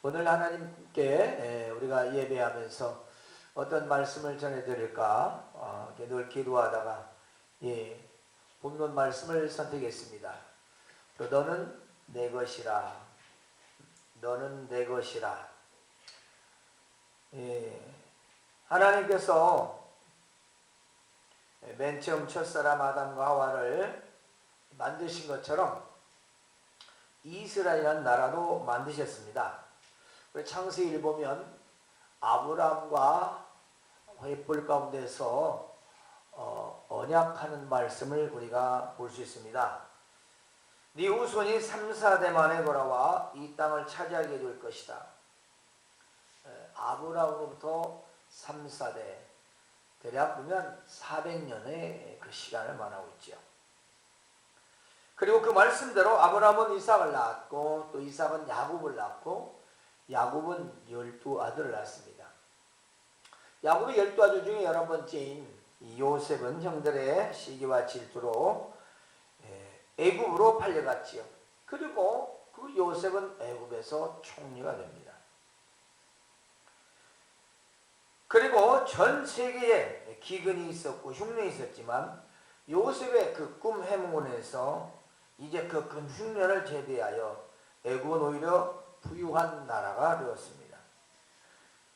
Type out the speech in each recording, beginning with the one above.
오늘 하나님께 우리가 예배하면서 어떤 말씀을 전해드릴까 늘 기도하다가 본문 말씀을 선택했습니다. 너는 내 것이라, 너는 내 것이라. 하나님께서 맨 처음 첫사람 아담과 하와를 만드신 것처럼 이스라엘이라는 나라도 만드셨습니다. 창세기를 보면 아브라함과 횃불 가운데서 언약하는 말씀을 우리가 볼 수 있습니다. 네 후손이 3-4대 만에 돌아와 이 땅을 차지하게 될 것이다. 아브라함으로부터 3-4대, 대략 보면 400년의 그 시간을 말하고 있죠. 그리고 그 말씀대로 아브라함은 이삭을 낳았고, 또 이삭은 야곱을 낳고, 야곱은 12아들을 낳습니다. 야곱의 12아들 중에 11번째인 요셉은 형들의 시기와 질투로 애굽으로 팔려갔지요. 그리고 그 요셉은 애굽에서 총리가 됩니다. 그리고 전 세계에 기근이 있었고 흉년이 있었지만 요셉의 그 꿈 해몽원에서 이제 그 큰 흉년을 제대하여 애굽은 오히려 부유한 나라가 되었습니다.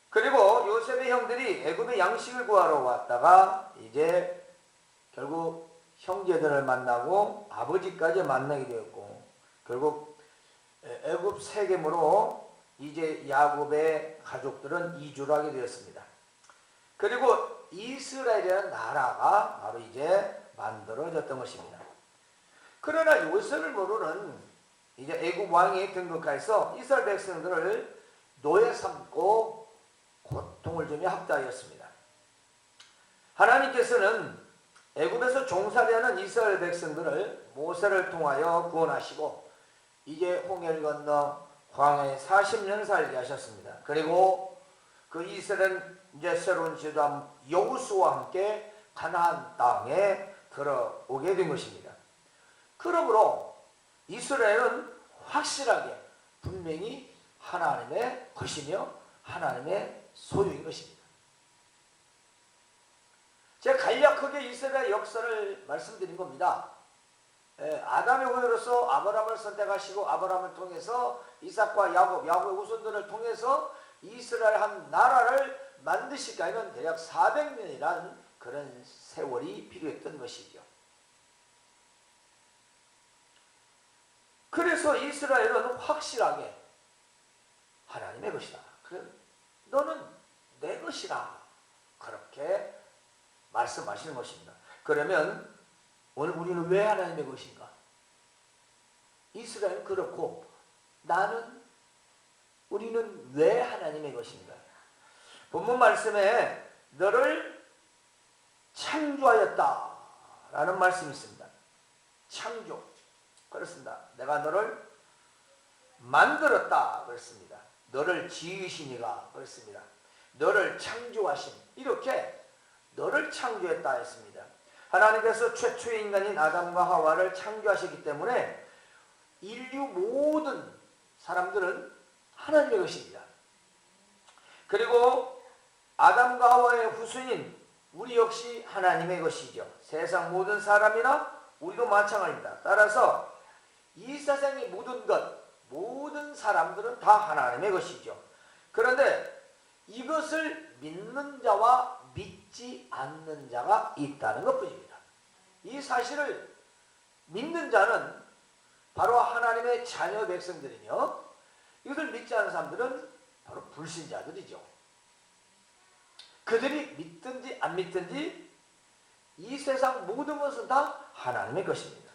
그리고 요셉의 형들이 애굽의 양식을 구하러 왔다가 이제 결국 형제들을 만나고 아버지까지 만나게 되었고, 결국 애굽 세겜으로 이제 야곱의 가족들은 이주를 하게 되었습니다. 그리고 이스라엘이라는 나라가 바로 이제 만들어졌던 것입니다. 그러나 요셉을 모르는 이제 애굽 왕이 등극해서 이스라엘 백성들을 노예 삼고 고통을 주며 학대하였습니다. 하나님께서는 애굽에서 종살이하는 이스라엘 백성들을 모세를 통하여 구원하시고 이제 홍해를 건너 광야에 40년 살게 하셨습니다. 그리고 그 이스라엘은 이제 새로운 지도자 여호수아와 함께 가나안 땅에 들어오게 된 것입니다. 그러므로 이스라엘은 확실하게 분명히 하나님의 것이며 하나님의 소유인 것입니다. 제가 간략하게 이스라엘 역사를 말씀드린 겁니다. 아담의 후예로서 아브라함을 선택하시고 아브라함을 통해서 이삭과 야곱의 후손들을 통해서 이스라엘 한 나라를 만드시기까지는 대략 400년이라는 그런 세월이 필요했던 것이죠. 그래서 이스라엘은 확실하게 하나님의 것이다. 너는 내 것이라. 그렇게 말씀하시는 것입니다. 그러면 오늘 우리는 왜 하나님의 것인가? 이스라엘은 그렇고 우리는 왜 하나님의 것인가? 본문 말씀에 너를 창조하였다 라는 말씀이 있습니다. 창조. 그렇습니다. 내가 너를 만들었다 그렇습니다. 너를 지으시니가 그렇습니다. 너를 창조하신, 이렇게 너를 창조했다 했습니다. 하나님께서 최초의 인간인 아담과 하와를 창조하셨기 때문에 인류 모든 사람들은 하나님의 것입니다. 그리고 아담과 하와의 후손인 우리 역시 하나님의 것이죠. 세상 모든 사람이나 우리도 마찬가지입니다. 따라서 이 세상의 모든 것, 모든 사람들은 다 하나님의 것이죠. 그런데 이것을 믿는 자와 믿지 않는 자가 있다는 것뿐입니다. 이 사실을 믿는 자는 바로 하나님의 자녀 백성들이며, 이것을 믿지 않는 사람들은 바로 불신자들이죠. 그들이 믿든지 안 믿든지 이 세상 모든 것은 다 하나님의 것입니다.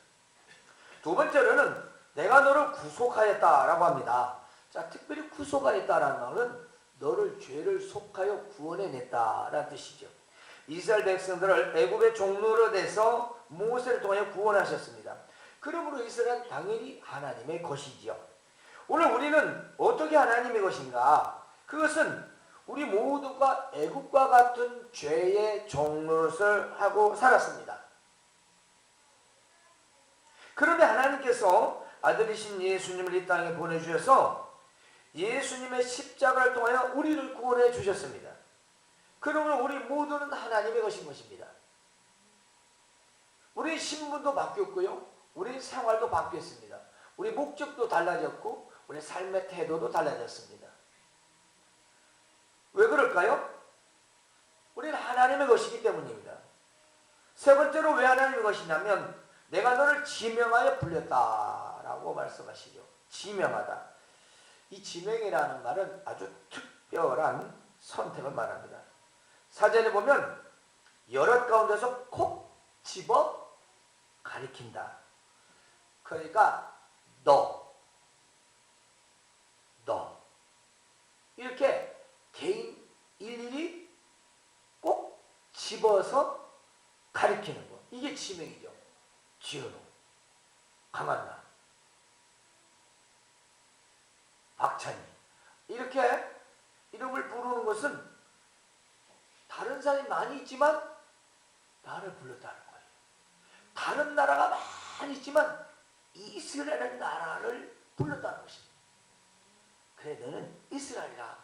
두 번째로는 내가 너를 구속하였다라고 합니다. 자, 특별히 구속하였다라는 말은 너를 죄를 속하여 구원해냈다라는 뜻이죠. 이스라엘 백성들을 애굽의 종로로 돼서 모세를 통하여 구원하셨습니다. 그러므로 이스라엘은 당연히 하나님의 것이지요. 오늘 우리는 어떻게 하나님의 것인가? 그것은 우리 모두가 애굽과 같은 죄의 종노릇을 하고 살았습니다. 그런데 하나님께서 아들이신 예수님을 이 땅에 보내주셔서 예수님의 십자가를 통하여 우리를 구원해 주셨습니다. 그러면 우리 모두는 하나님의 것인 것입니다. 우리 신분도 바뀌었고요. 우리 생활도 바뀌었습니다. 우리 목적도 달라졌고 우리 삶의 태도도 달라졌습니다. 왜 그럴까요? 우리는 하나님의 것이기 때문입니다. 세 번째로 왜 하나님의 것이냐면 내가 너를 지명하여 불렸다라고 말씀하시죠. 지명하다. 이 지명이라는 말은 아주 특별한 선택을 말합니다. 사전에 보면 여럿 가운데서 콕 집어 가리킨다. 그러니까 너 이렇게 개인 일일이 꼭 집어서 가리키는 거. 이게 지명이죠. 지은우, 강한나, 박찬희 이렇게 이름을 부르는 것은 다른 사람이 많이 있지만 나를 불렀다는 거예요. 다른 나라가 많이 있지만 이스라엘 나라를 불렀다는 것입니다. 그래 너는 이스라엘이라.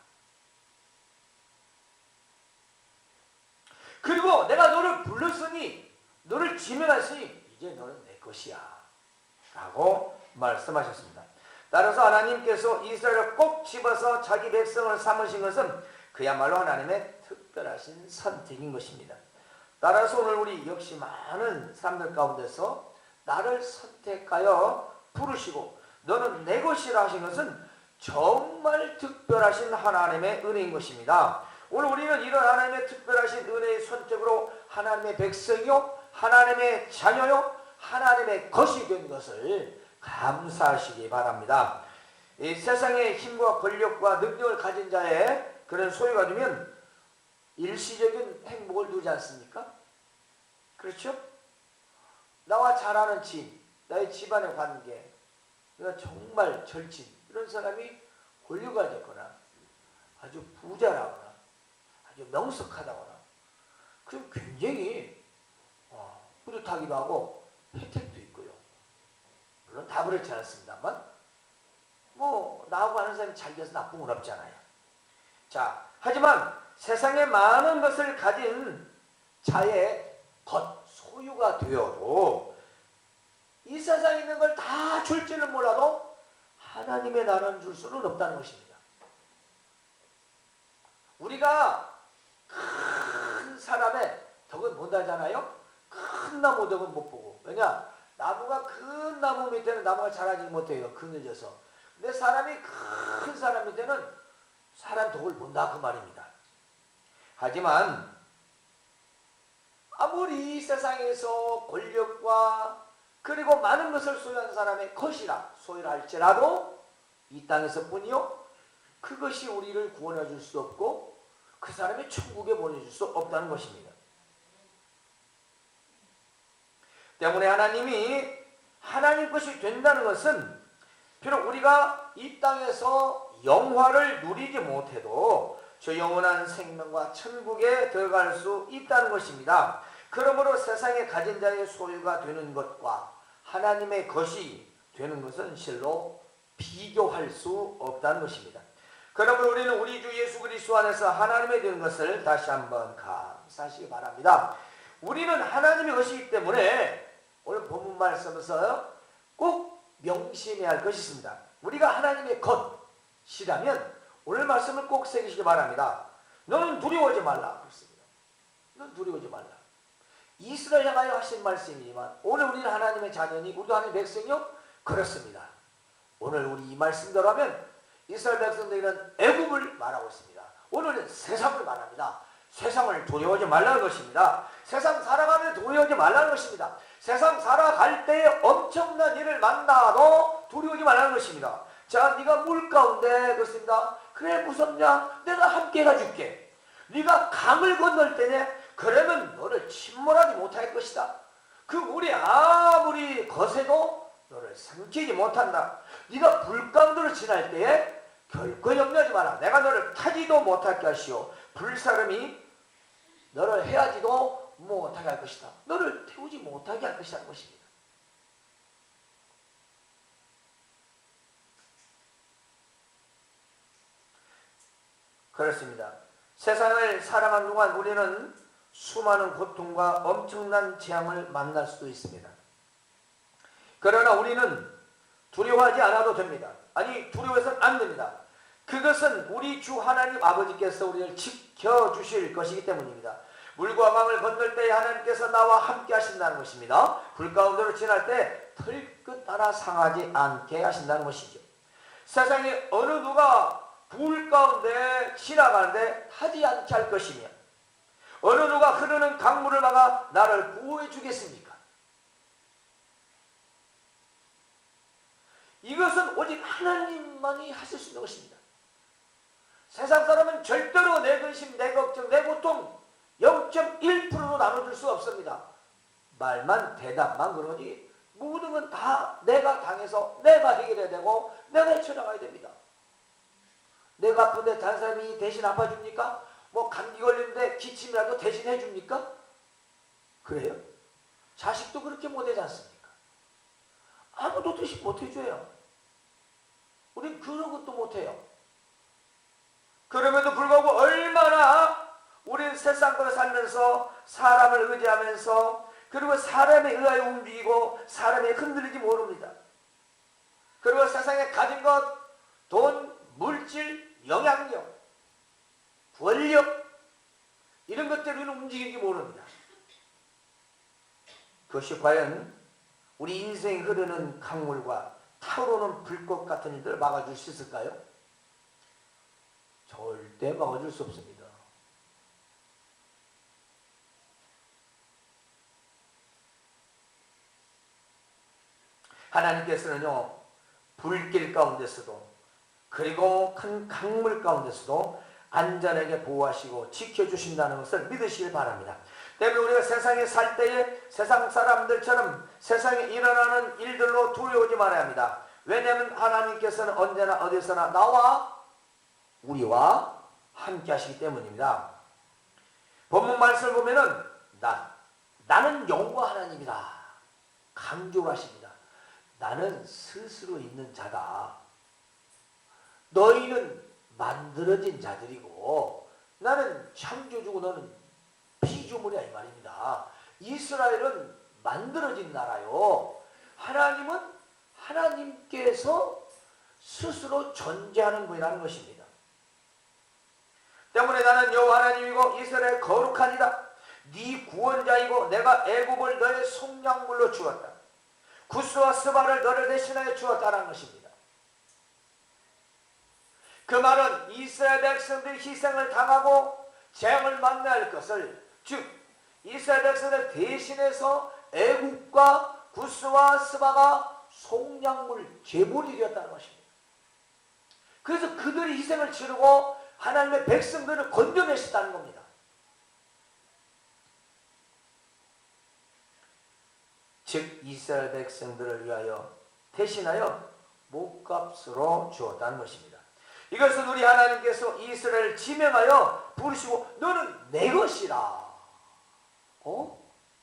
그리고 내가 너를 불렀으니 너를 지명했으니 이제 너는 내 것이야 라고 말씀하셨습니다. 따라서 하나님께서 이스라엘을 꼭 집어서 자기 백성을 삼으신 것은 그야말로 하나님의 특별하신 선택인 것입니다. 따라서 오늘 우리 역시 많은 사람들 가운데서 나를 선택하여 부르시고 너는 내 것이라 하신 것은 정말 특별하신 하나님의 은혜인 것입니다. 오늘 우리는 이런 하나님의 특별하신 은혜의 선택으로 하나님의 백성이요 하나님의 자녀요 하나님의 것이 된 것을 감사하시기 바랍니다. 이 세상의 힘과 권력과 능력을 가진 자의 그런 소유가 되면 일시적인 행복을 누리지 않습니까? 그렇죠? 나와 잘 아는 지인, 나의 집안의 관계, 내가 정말 절친 이런 사람이 권력을 가졌거나 아주 부자라거나 아주 명석하다거나 그럼 굉장히 뿌듯하기도 하고 혜택도 있고요. 물론 다 그렇지 않습니다만 나하고 아는 사람이 잘 돼서 나쁜 건 없잖아요. 자, 하지만 세상에 많은 것을 가진 자의 것, 소유가 되어도 이 세상에 있는 걸 다 줄지는 몰라도 하나님의 나라는 줄 수는 없다는 것입니다. 우리가 큰 사람의 덕은 못하잖아요. 큰 나무 덕은 못 보고. 왜냐? 나무가 큰 나무 밑에는 나무가 자라지 못해요. 그늘져서. 근데 사람이 큰 사람 밑에는 사람 덕을 본다 그 말입니다. 하지만 아무리 이 세상에서 권력과 그리고 많은 것을 소유한 사람의 것이라 소유를 할지라도 이 땅에서 뿐이요 그것이 우리를 구원해 줄 수 없고 그 사람이 천국에 보내줄 수 없다는 것입니다. 때문에 하나님이 하나님 것이 된다는 것은 비록 우리가 이 땅에서 영화를 누리지 못해도 저 영원한 생명과 천국에 들어갈 수 있다는 것입니다. 그러므로 세상에 가진 자의 소유가 되는 것과 하나님의 것이 되는 것은 실로 비교할 수 없다는 것입니다. 그러므로 우리는 우리 주 예수 그리스도 안에서 하나님의 되는 것을 다시 한번 감사하시기 바랍니다. 우리는 하나님의 것이기 때문에 오늘 본문 말씀에서 꼭 명심해야 할 것이 있습니다. 우리가 하나님의 것이라면 오늘 말씀을 꼭 새기시기 바랍니다. 너는 두려워하지 말라. 그렇습니다. 너는 두려워하지 말라. 이스라엘 향하여 하신 말씀이지만 오늘 우리는 하나님의 자녀니 우리도 하나님의 백성이요? 그렇습니다. 오늘 우리 이 말씀대로 하면 이스라엘 백성들은 애굽을 말하고 있습니다. 오늘은 세상을 말합니다. 세상을 두려워하지 말라는 것입니다. 세상 살아가면 두려워하지 말라는 것입니다. 세상 살아갈 때에 엄청난 일을 만나도 두려워하지 말라는 것입니다. 자, 네가 물 가운데 그렇습니다. 그래 무섭냐? 내가 함께 가줄게. 네가 강을 건널 때에 그러면 너를 침몰하지 못할 것이다. 그 물이 아무리 거세도 너를 삼키지 못한다. 네가 불가운데로 지날 때에 결코 염려하지 마라. 내가 너를 타지도 못하게 하시오. 불사름이 너를 해하지도 못하게 할 것이다. 너를 태우지 못하게 할 것이라는 것입니다. 그렇습니다. 세상을 살아가는 동안 우리는 수많은 고통과 엄청난 재앙을 만날 수도 있습니다. 그러나 우리는 두려워하지 않아도 됩니다. 아니, 두려워해서는 안 됩니다. 그것은 우리 주 하나님 아버지께서 우리를 지켜주실 것이기 때문입니다. 물과 강을 건널 때 하나님께서 나와 함께 하신다는 것입니다. 불 가운데로 지날 때 털끝 따라 상하지 않게 하신다는 것이죠. 세상에 어느 누가 불 가운데 지나가는데 타지 않게 할 것이며, 어느 누가 흐르는 강물을 막아 나를 보호해 주겠습니까? 이것은 오직 하나님만이 하실 수 있는 것입니다. 세상 사람은 절대로 내 근심, 내 걱정, 내 고통 0.1%도 나눠줄 수 없습니다. 말만, 대답만 그러지 모든 건 다 내가 당해서 내가 해결해야 되고 내가 헤쳐나가야 됩니다. 내가 아픈데 다른 사람이 대신 아파줍니까? 뭐 감기 걸리는데 기침이라도 대신 해줍니까? 그래요? 자식도 그렇게 못하지 않습니까? 아무도 대신 못해줘요. 우린 그런 것도 못해요. 그럼에도 불구하고 얼마나 우리는 세상을 살면서 사람을 의지하면서, 그리고 사람에 의하여 움직이고 사람에 흔들리지 모릅니다. 그리고 세상에 가진 것, 돈, 물질, 영향력, 권력, 이런 것들로 움직이지 모릅니다. 그것이 과연 우리 인생에 흐르는 강물과 타오르는 불꽃 같은 일들을 막아줄 수 있을까요? 절대 막아줄 수 없습니다. 하나님께서는요, 불길 가운데서도 그리고 큰 강물 가운데서도 안전하게 보호하시고 지켜주신다는 것을 믿으시길 바랍니다. 때문에 우리가 세상에 살 때에 세상 사람들처럼 세상에 일어나는 일들로 두려워하지 말아야 합니다. 왜냐하면 하나님께서는 언제나 어디서나 나와 우리와 함께 하시기 때문입니다. 본문 말씀을 보면은 나는 여호와 하나님이다 강조를 하십니다. 나는 스스로 있는 자다. 너희는 만들어진 자들이고 나는 창조주고 너는 피조물이야, 이 말입니다. 이스라엘은 만들어진 나라요. 하나님은 하나님께서 스스로 존재하는 분이라는 것입니다. 때문에 나는 여호와 하나님이고 이스라엘 거룩하니라. 네 구원자이고 내가 애굽을 너의 속량물로 주었다. 구스와 스바를 너를 대신하여 주었다는 것입니다. 그 말은 이스라엘 백성들이 희생을 당하고 재앙을 만나야 할 것을, 즉 이스라엘 백성을 대신해서 애굽과 구스와 스바가 속량물 제물이 되었다는 것입니다. 그래서 그들이 희생을 치르고 하나님의 백성들을 건져내셨다는 겁니다. 즉 이스라엘 백성들을 위하여 대신하여 목값으로 주었다는 것입니다. 이것은 우리 하나님께서 이스라엘을 지명하여 부르시고 너는 내 것이라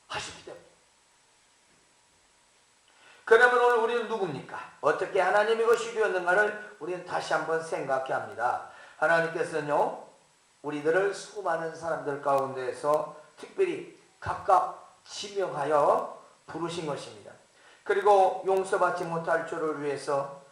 하시기 때문에. 그러면 오늘 우리는 누굽니까? 어떻게 하나님의 것이 되었는가를 우리는 다시 한번 생각해야 합니다. 하나님께서는요, 우리들을 수많은 사람들 가운데에서 특별히 각각 지명하여 부르신 것입니다. 그리고 용서받지 못할 죄를 위해서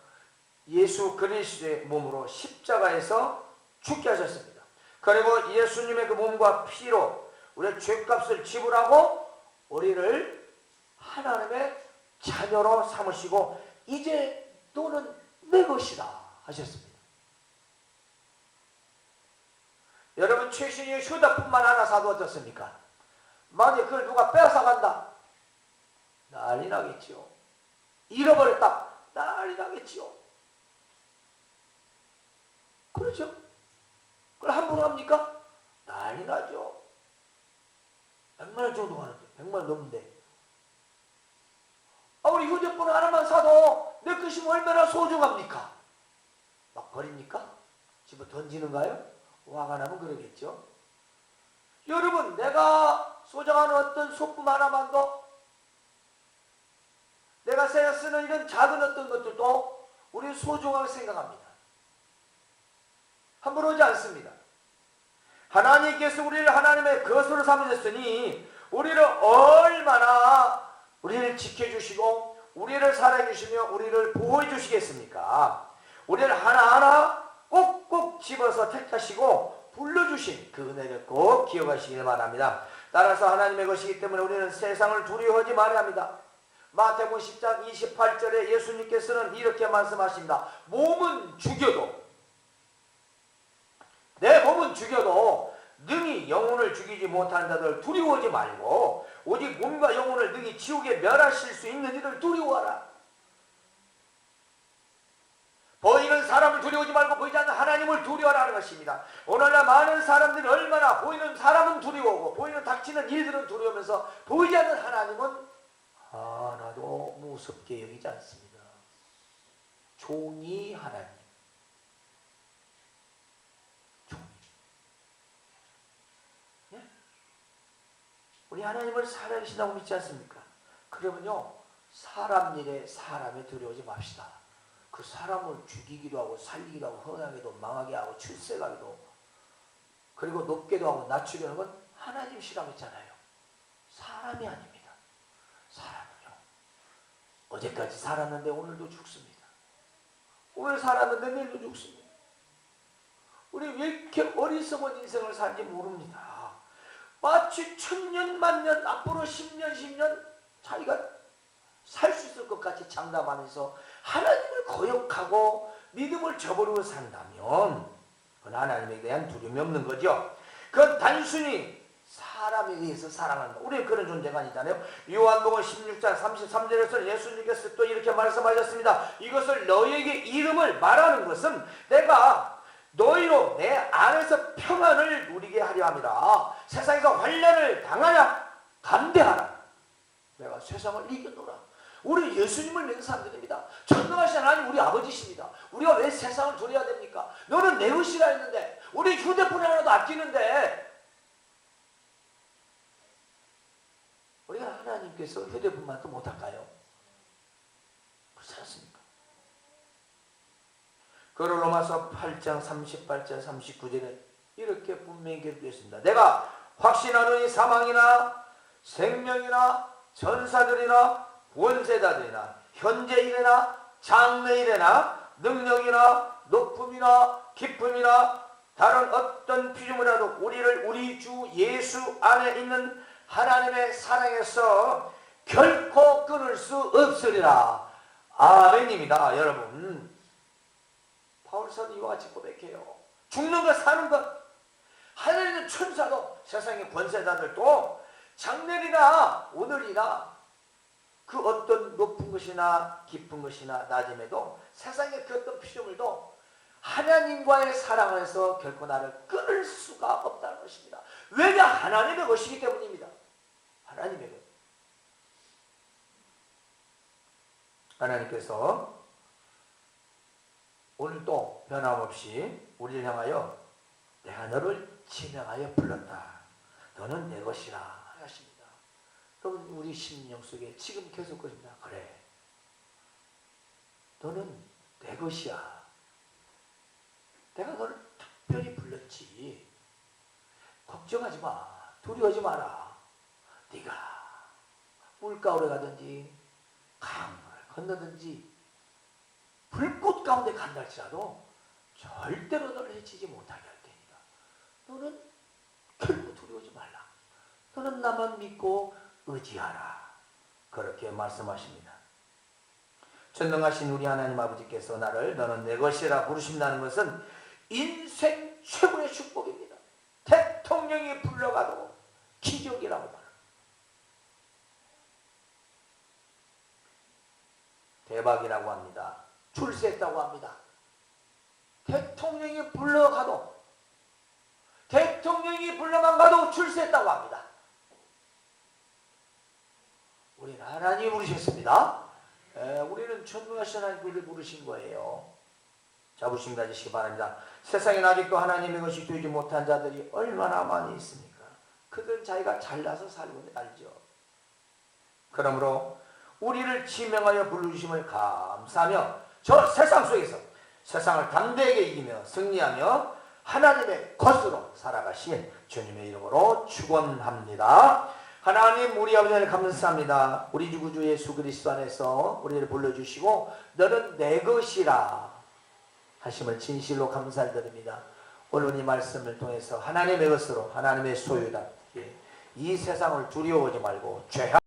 예수 그리스도의 몸으로 십자가에서 죽게 하셨습니다. 그리고 예수님의 그 몸과 피로 우리의 죄값을 지불하고 우리를 하나님의 자녀로 삼으시고 이제 너는 내 것이다 하셨습니다. 여러분, 최신의 휴대폰만 하나 사도 어떻습니까? 만약에 그걸 누가 빼앗아간다, 난리 나겠지요. 잃어버렸다, 난리 나겠지요. 그렇죠? 그걸 함부로 합니까? 난리 나죠. 100만 원 정도 하는데, 100만 원 넘는데. 우리 휴대폰 하나만 사도 내 것이 얼마나 소중합니까? 막 버립니까? 집어 던지는가요? 화가 나면 그러겠죠. 여러분, 내가 소장하는 어떤 소품 하나만도, 내가 쓰는 이런 작은 어떤 것들도 우리 소중하게 생각합니다. 함부로 하지 않습니다. 하나님께서 우리를 하나님의 것으로 삼으셨으니 우리를 얼마나 우리를 지켜주시고 우리를 사랑해주시며 우리를 보호해 주시겠습니까? 우리를 하나하나 꼭꼭 집어서 택하시고 불러주신 그 은혜를 꼭 기억하시길 바랍니다. 따라서 하나님의 것이기 때문에 우리는 세상을 두려워하지 말아야 합니다. 마태복음 10장 28절에 예수님께서는 이렇게 말씀하십니다. 몸은 죽여도, 내 몸은 죽여도 능히 영혼을 죽이지 못하는 자들 두려워하지 말고 오직 몸과 영혼을 능히 지옥에 멸하실 수 있는 이를 두려워하라. 보이는 사람을 두려워하지 말고 보이지 않는 하나님을 두려워하라는 것입니다. 오늘날 많은 사람들이 얼마나 보이는 사람은 두려워하고 보이는 닥치는 일들은 두려워하면서 보이지 않는 하나님은 하나도 무섭게 여기지 않습니다. 종이 하나님. 종이. 예? 우리 하나님을 살아계신다고 믿지 않습니까? 그러면요, 사람 일에 사람에 두려워하지 맙시다. 그 사람을 죽이기도 하고 살리기도 하고 흥하게도 망하게 하고 출세하기도 그리고 높게도 하고 낮추게 하는 건 하나님이시라고 했잖아요. 사람이 아닙니다. 사람은요, 어제까지 살았는데 오늘도 죽습니다. 오늘 살았는데 내일도 죽습니다. 우리 왜 이렇게 어리석은 인생을 살지 모릅니다. 마치 천년 만년 앞으로 10년 자기가 살 수 있을 것 같이 장담하면서 하나님을 거역하고 믿음을 저버리고 산다면 그건 하나님에 대한 두려움이 없는 거죠. 그건 단순히 사람에 의해서 사랑한다. 우리는 그런 존재가 아니잖아요. 요한복음 16장 33절에서 예수님께서 또 이렇게 말씀하셨습니다. 이것을 너희에게 이름을 말하는 것은 내가 너희로 내 안에서 평안을 누리게 하려 함이라. 세상에서 환난을 당하냐 감대하라. 내가 세상을 이겨노라. 우리 예수님을 믿는 사람들입니다. 전능하신 하나님 우리 아버지십니다. 우리가 왜 세상을 두려워야 됩니까? 너는 내 것이라 했는데 우리 휴대폰 하나도 아끼는데 우리가 하나님께서 휴대폰만도 못할까요? 그렇지 않습니까? 그걸 로마서 8장 38절 39절에 이렇게 분명히 기록되어 있습니다. 내가 확신하노니 사망이나 생명이나 전사들이나 원세자들이나 현재 일에나 장래 일에나 능력이나 높음이나 기쁨이나 다른 어떤 피조물이라도 우리를 우리 주 예수 안에 있는 하나님의 사랑에서 결코 끊을 수 없으리라. 아멘입니다. 여러분, 바울사도 이와 같이 고백해요. 죽는 것 사는 것, 하늘에 있는 천사도 세상의 권세자들도 장래이나 오늘이나 그 어떤 높은 것이나 깊은 것이나 낮음에도 세상의 그 어떤 피조물도 하나님과의 사랑 안에서 결코 나를 끊을 수가 없다는 것입니다. 왜냐? 하나님의 것이기 때문입니다. 하나님의 것. 하나님께서 오늘도 변함없이 우리를 향하여 내가 너를 지명하여 불렀다. 너는 내 것이라 하십니다. 여러분, 우리 심령 속에 지금 계속 것입니다. 그래, 너는 내 것이야. 내가 너를 특별히 불렀지. 걱정하지 마. 두려워하지 마라. 네가 물가오래 가든지 강을 건너든지 불꽃 가운데 간다 할지라도 절대로 너를 해치지 못하게 할 테니까 너는 결코 두려워하지 말라. 너는 나만 믿고 의지하라. 그렇게 말씀하십니다. 전능하신 우리 하나님 아버지께서 나를 너는 내 것이라 부르신다는 것은 인생 최고의 축복입니다. 대통령이 불러가도 기적이라고 말합니다. 대박이라고 합니다. 출세했다고 합니다. 대통령이 불러가도, 대통령이 불러만 가도 출세했다고 합니다. 우리는 하나님이 부르셨습니다. 우리는 전능하신 하나님을 부르신 거예요. 자부심 가지시기 바랍니다. 세상에 아직도 하나님의 것이 되지 못한 자들이 얼마나 많이 있습니까? 그들은 자기가 잘나서 살고 있는 알죠. 그러므로 우리를 지명하여 부르심을 감사하며 저 세상 속에서 세상을 담대하게 이기며 승리하며 하나님의 것으로 살아가신 주님의 이름으로 축원합니다. 하나님 우리 아버지 하나님 감사합니다. 우리 주 구주 예수 그리스도 안에서 우리를 불러주시고 너는 내 것이라 하심을 진실로 감사드립니다. 오늘 이 말씀을 통해서 하나님의 것으로 하나님의 소유답게 이 세상을 두려워하지 말고 죄